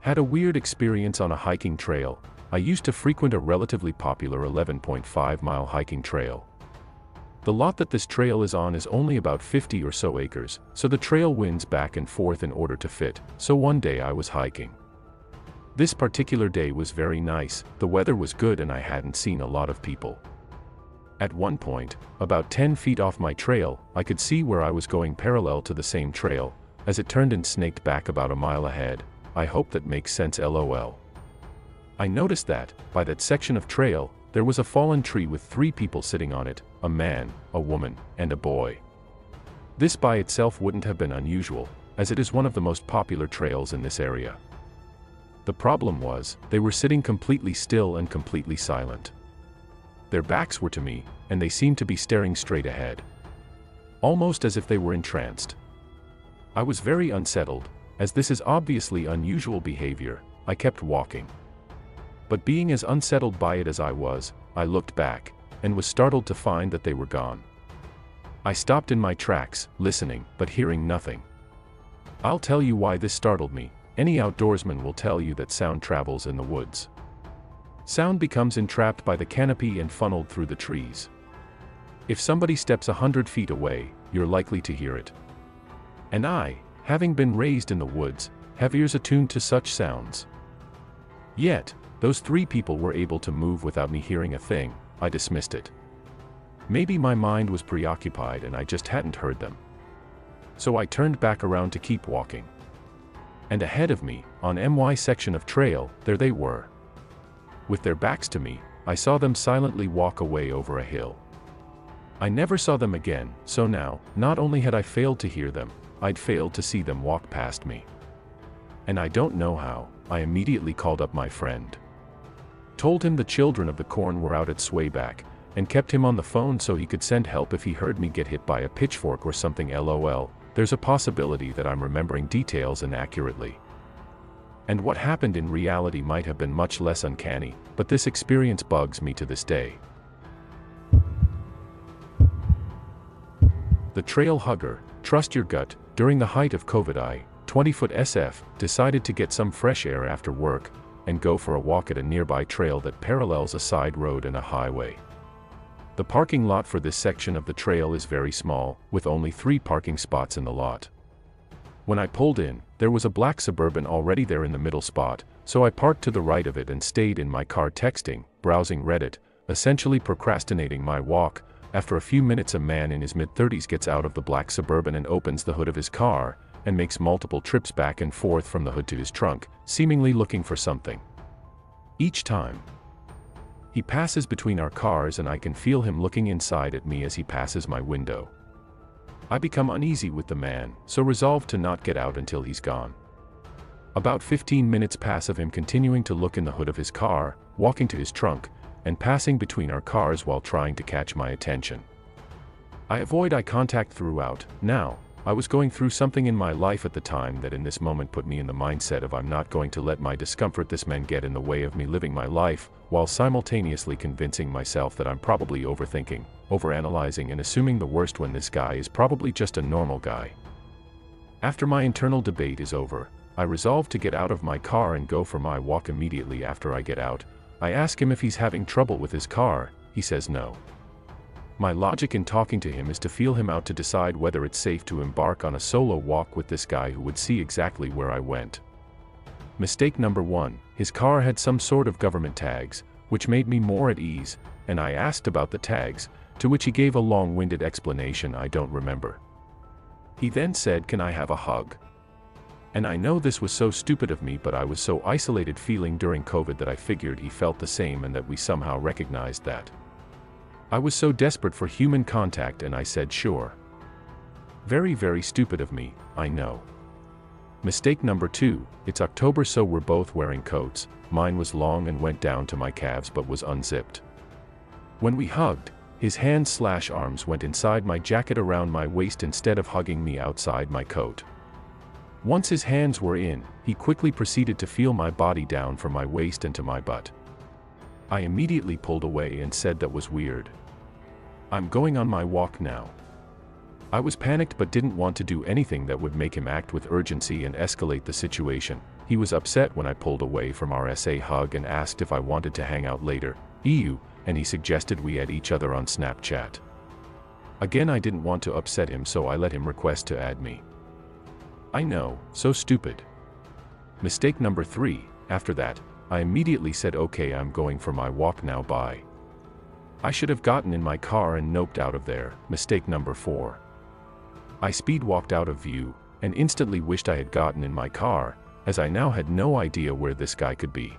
Had a weird experience on a hiking trail. I used to frequent a relatively popular 11.5-mile hiking trail. The lot that this trail is on is only about 50 or so acres, so the trail winds back and forth in order to fit, so one day I was hiking. This particular day was very nice, the weather was good and I hadn't seen a lot of people. At one point, about 10 feet off my trail, I could see where I was going parallel to the same trail, as it turned and snaked back about a mile ahead. I hope that makes sense, lol. I noticed that, by that section of trail, there was a fallen tree with 3 people sitting on it, a man, a woman, and a boy. This by itself wouldn't have been unusual, as it is one of the most popular trails in this area. The problem was, they were sitting completely still and completely silent. Their backs were to me, and they seemed to be staring straight ahead. Almost as if they were entranced. I was very unsettled, as this is obviously unusual behavior. I kept walking. But being as unsettled by it as I was, I looked back, and was startled to find that they were gone. I stopped in my tracks, listening, but hearing nothing. I'll tell you why this startled me. Any outdoorsman will tell you that sound travels in the woods. Sound becomes entrapped by the canopy and funneled through the trees. If somebody steps 100 feet away, you're likely to hear it. And I, having been raised in the woods, have ears attuned to such sounds. Yet, those 3 people were able to move without me hearing a thing. I dismissed it. Maybe my mind was preoccupied and I just hadn't heard them. So I turned back around to keep walking. And ahead of me, on my section of trail, there they were. With their backs to me, I saw them silently walk away over a hill. I never saw them again, so now, not only had I failed to hear them, I'd failed to see them walk past me. And I don't know how, I immediately called up my friend. Told him the children of the corn were out at Swayback, and kept him on the phone so he could send help if he heard me get hit by a pitchfork or something, lol. There's a possibility that I'm remembering details inaccurately. And what happened in reality might have been much less uncanny, but this experience bugs me to this day. The trail hugger, trust your gut. During the height of COVID, I, 20-foot SF, decided to get some fresh air after work, and go for a walk at a nearby trail that parallels a side road and a highway. The parking lot for this section of the trail is very small, with only 3 parking spots in the lot. When I pulled in, there was a black Suburban already there in the middle spot, so I parked to the right of it and stayed in my car texting, browsing Reddit, essentially procrastinating my walk. After a few minutes, a man in his mid-30s gets out of the black Suburban and opens the hood of his car, and makes multiple trips back and forth from the hood to his trunk, seemingly looking for something. Each time he passes between our cars and I can feel him looking inside at me as he passes my window. I become uneasy with the man, so resolve to not get out until he's gone. About 15 minutes pass of him continuing to look in the hood of his car, walking to his trunk, and passing between our cars while trying to catch my attention. I avoid eye contact throughout. Now, I was going through something in my life at the time that in this moment put me in the mindset of I'm not going to let my discomfort this man get in the way of me living my life, while simultaneously convincing myself that I'm probably overthinking, overanalyzing and assuming the worst when this guy is probably just a normal guy. After my internal debate is over, I resolve to get out of my car and go for my walk. Immediately after I get out, I ask him if he's having trouble with his car. He says no. My logic in talking to him is to feel him out to decide whether it's safe to embark on a solo walk with this guy who would see exactly where I went. Mistake number 1, his car had some sort of government tags, which made me more at ease, and I asked about the tags, to which he gave a long-winded explanation I don't remember. He then said, "Can I have a hug?" And I know this was so stupid of me, but I was so isolated feeling during COVID that I figured he felt the same and that we somehow recognized that. I was so desperate for human contact and I said sure. Very, very stupid of me, I know. Mistake number 2, it's October so we're both wearing coats. Mine was long and went down to my calves but was unzipped. When we hugged, his hands/arms went inside my jacket around my waist instead of hugging me outside my coat. Once his hands were in, he quickly proceeded to feel my body down from my waist into my butt. I immediately pulled away and said that was weird. I'm going on my walk now. I was panicked but didn't want to do anything that would make him act with urgency and escalate the situation. He was upset when I pulled away from our SA hug and asked if I wanted to hang out later, and he suggested we add each other on Snapchat. Again, I didn't want to upset him, so I let him request to add me. I know, so stupid. Mistake number 3, after that, I immediately said okay, I'm going for my walk now, bye. I should have gotten in my car and noped out of there. Mistake number 4. I speed walked out of view, and instantly wished I had gotten in my car, as I now had no idea where this guy could be.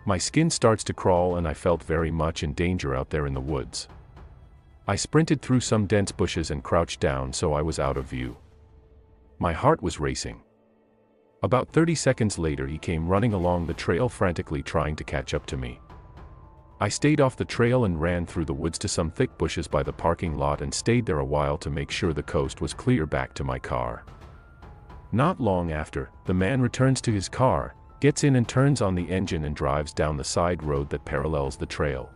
My skin starts to crawl and I felt very much in danger out there in the woods. I sprinted through some dense bushes and crouched down so I was out of view. My heart was racing. About 30 seconds later he came running along the trail frantically trying to catch up to me. I stayed off the trail and ran through the woods to some thick bushes by the parking lot and stayed there a while to make sure the coast was clear back to my car. Not long after, the man returns to his car, gets in and turns on the engine and drives down the side road that parallels the trail.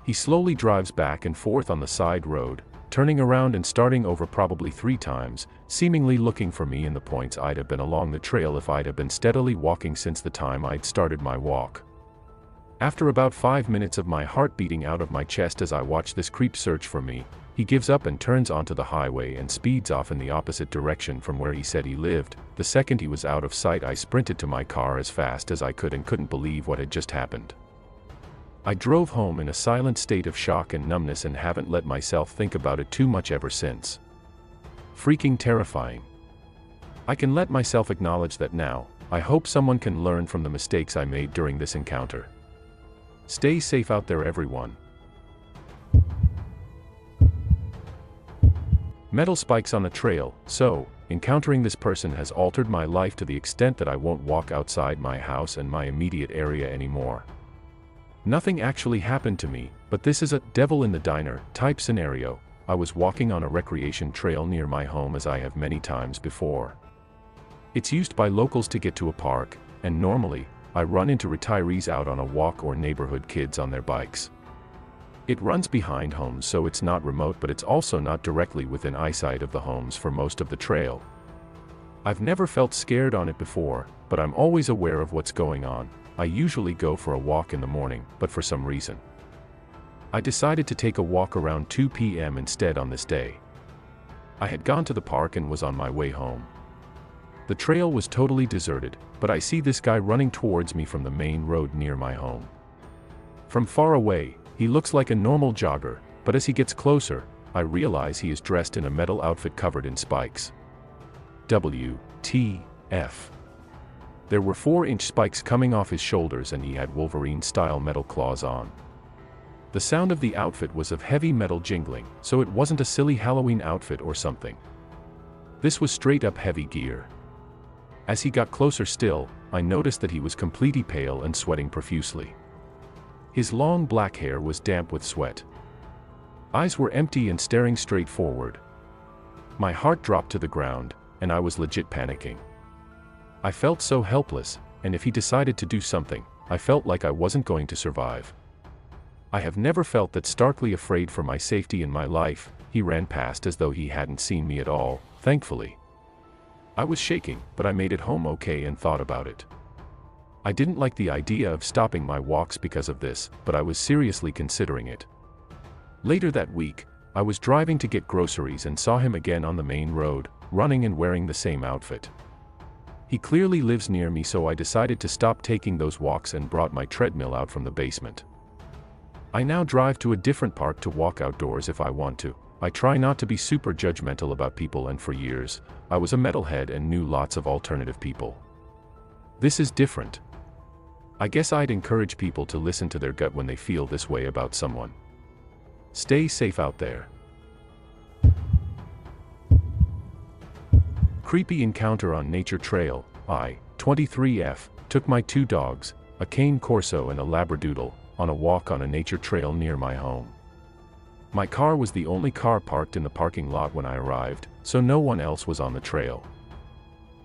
He slowly drives back and forth on the side road, turning around and starting over probably 3 times, seemingly looking for me in the points I'd have been along the trail if I'd have been steadily walking since the time I'd started my walk. After about 5 minutes of my heart beating out of my chest as I watch this creep search for me, he gives up and turns onto the highway and speeds off in the opposite direction from where he said he lived. The second he was out of sight, I sprinted to my car as fast as I could and couldn't believe what had just happened. I drove home in a silent state of shock and numbness and haven't let myself think about it too much ever since. Freaking terrifying. I can let myself acknowledge that now. I hope someone can learn from the mistakes I made during this encounter. Stay safe out there, everyone. Metal spikes on the trail. So, encountering this person has altered my life to the extent that I won't walk outside my house and my immediate area anymore. Nothing actually happened to me, but this is a devil in the diner type scenario. I was walking on a recreation trail near my home, as I have many times before. It's used by locals to get to a park, and normally, I run into retirees out on a walk or neighborhood kids on their bikes. It runs behind homes, so it's not remote, but it's also not directly within eyesight of the homes for most of the trail. I've never felt scared on it before, but I'm always aware of what's going on. I usually go for a walk in the morning, but for some reason, I decided to take a walk around 2 p.m. instead on this day. I had gone to the park and was on my way home. The trail was totally deserted, but I see this guy running towards me from the main road near my home. From far away, he looks like a normal jogger, but as he gets closer, I realize he is dressed in a metal outfit covered in spikes. WTF. There were 4-inch spikes coming off his shoulders and he had Wolverine-style metal claws on. The sound of the outfit was of heavy metal jingling, so it wasn't a silly Halloween outfit or something. This was straight-up heavy gear. As he got closer still, I noticed that he was completely pale and sweating profusely. His long black hair was damp with sweat. Eyes were empty and staring straight forward. My heart dropped to the ground, and I was legit panicking. I felt so helpless, and if he decided to do something, I felt like I wasn't going to survive. I have never felt that starkly afraid for my safety in my life. He ran past as though he hadn't seen me at all, thankfully. I was shaking, but I made it home okay and thought about it. I didn't like the idea of stopping my walks because of this, but I was seriously considering it. Later that week, I was driving to get groceries and saw him again on the main road, running and wearing the same outfit. He clearly lives near me, so I decided to stop taking those walks and brought my treadmill out from the basement. I now drive to a different park to walk outdoors if I want to. I try not to be super judgmental about people, and for years, I was a metalhead and knew lots of alternative people. This is different. I guess I'd encourage people to listen to their gut when they feel this way about someone. Stay safe out there. Creepy encounter on nature trail. I, 23F, took my 2 dogs, a Cane Corso and a Labradoodle, on a walk on a nature trail near my home. My car was the only car parked in the parking lot when I arrived, so no one else was on the trail.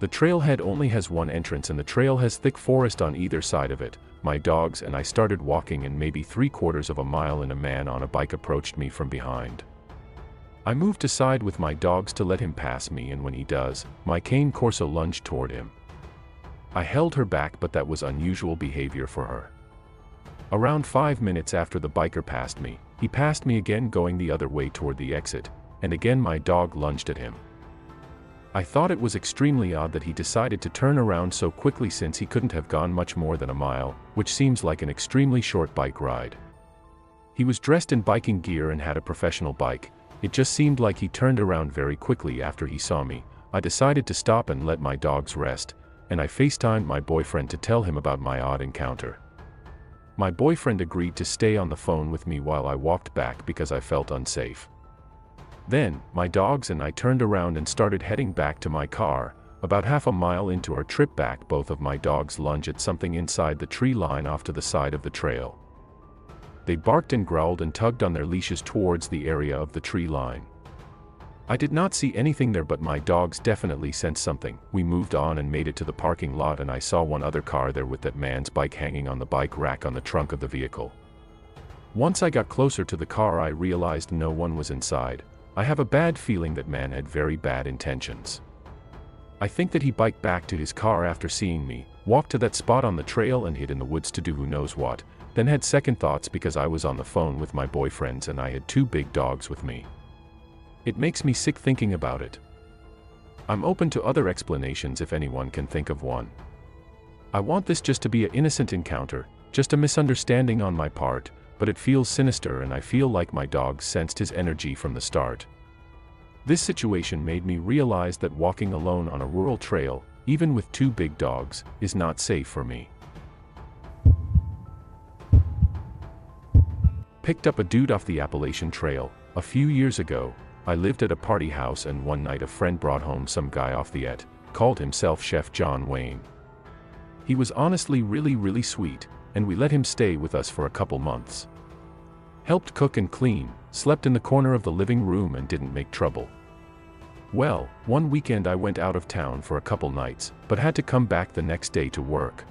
The trailhead only has one entrance and the trail has thick forest on either side of it. My dogs and I started walking, and maybe 3/4 of a mile in, a man on a bike approached me from behind. I moved aside with my dogs to let him pass me, and when he does, my cane corso lunged toward him. I held her back, but that was unusual behavior for her. Around 5 minutes after the biker passed me, he passed me again going the other way toward the exit, and again my dog lunged at him. I thought it was extremely odd that he decided to turn around so quickly, since he couldn't have gone much more than a mile, which seems like an extremely short bike ride. He was dressed in biking gear and had a professional bike. It just seemed like he turned around very quickly after he saw me. I decided to stop and let my dogs rest, and I FaceTimed my boyfriend to tell him about my odd encounter. My boyfriend agreed to stay on the phone with me while I walked back because I felt unsafe. Then, my dogs and I turned around and started heading back to my car. About half a mile into our trip back, both of my dogs lunged at something inside the tree line off to the side of the trail. They barked and growled and tugged on their leashes towards the area of the tree line. I did not see anything there, but my dogs definitely sensed something. We moved on and made it to the parking lot, and I saw one other car there with that man's bike hanging on the bike rack on the trunk of the vehicle. Once I got closer to the car, I realized no one was inside. I have a bad feeling that man had very bad intentions. I think that he biked back to his car after seeing me, walked to that spot on the trail and hid in the woods to do who knows what, then had second thoughts because I was on the phone with my boyfriends and I had 2 big dogs with me. It makes me sick thinking about it. I'm open to other explanations if anyone can think of one. I want this just to be an innocent encounter, just a misunderstanding on my part, but it feels sinister and I feel like my dogs sensed his energy from the start. This situation made me realize that walking alone on a rural trail, even with 2 big dogs, is not safe for me. Picked up a dude off the Appalachian Trail. A few years ago, I lived at a party house, and one night a friend brought home some guy off the called himself Chef John Wayne. He was honestly really sweet, and we let him stay with us for a couple months. Helped cook and clean, slept in the corner of the living room and didn't make trouble. Well, one weekend I went out of town for a couple nights, but had to come back the next day to work.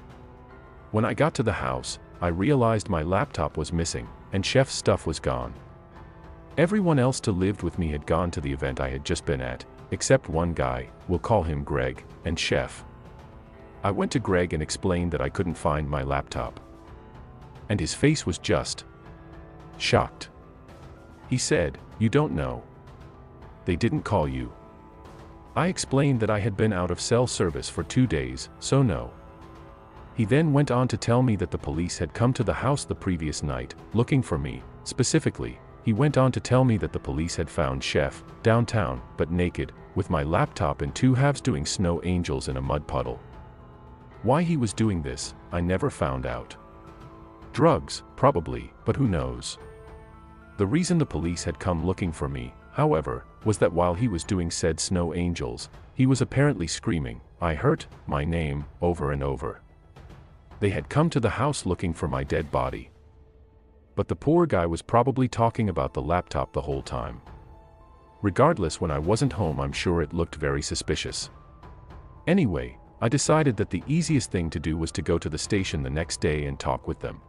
When I got to the house, I realized my laptop was missing, and Chef's stuff was gone. Everyone else who lived with me had gone to the event I had just been at, except one guy, we'll call him Greg, and Chef. I went to Greg and explained that I couldn't find my laptop. And his face was just shocked. He said, "You don't know. They didn't call you." I explained that I had been out of cell service for 2 days, so no. He then went on to tell me that the police had come to the house the previous night, looking for me. Specifically, he went on to tell me that the police had found Chef, downtown, but naked, with my laptop in 2 halves doing snow angels in a mud puddle. Why he was doing this, I never found out. Drugs, probably, but who knows. The reason the police had come looking for me, however, was that while he was doing said snow angels, he was apparently screaming, "I hurt," my name, over and over. They had come to the house looking for my dead body. But the poor guy was probably talking about the laptop the whole time. Regardless, when I wasn't home, I'm sure it looked very suspicious. Anyway, I decided that the easiest thing to do was to go to the station the next day and talk with them.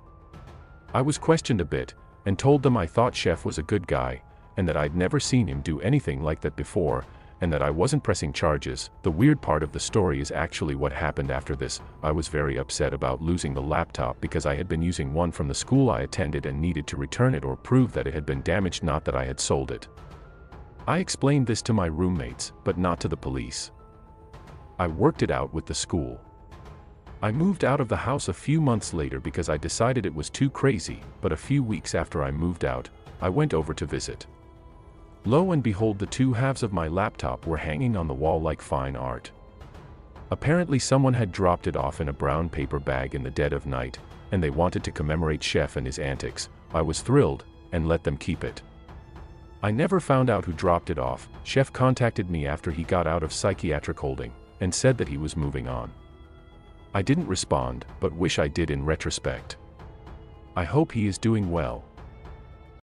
I was questioned a bit, and told them I thought Chef was a good guy, and that I'd never seen him do anything like that before, and that I wasn't pressing charges. The weird part of the story is actually what happened after this. I was very upset about losing the laptop because I had been using one from the school I attended and needed to return it or prove that it had been damaged, not that I had sold it. I explained this to my roommates, but not to the police. I worked it out with the school. I moved out of the house a few months later because I decided it was too crazy, but a few weeks after I moved out, I went over to visit. Lo and behold, the 2 halves of my laptop were hanging on the wall like fine art. Apparently someone had dropped it off in a brown paper bag in the dead of night, and they wanted to commemorate Chef and his antics. I was thrilled, and let them keep it. I never found out who dropped it off. Chef contacted me after he got out of psychiatric holding, and said that he was moving on. I didn't respond, but wish I did in retrospect. I hope he is doing well.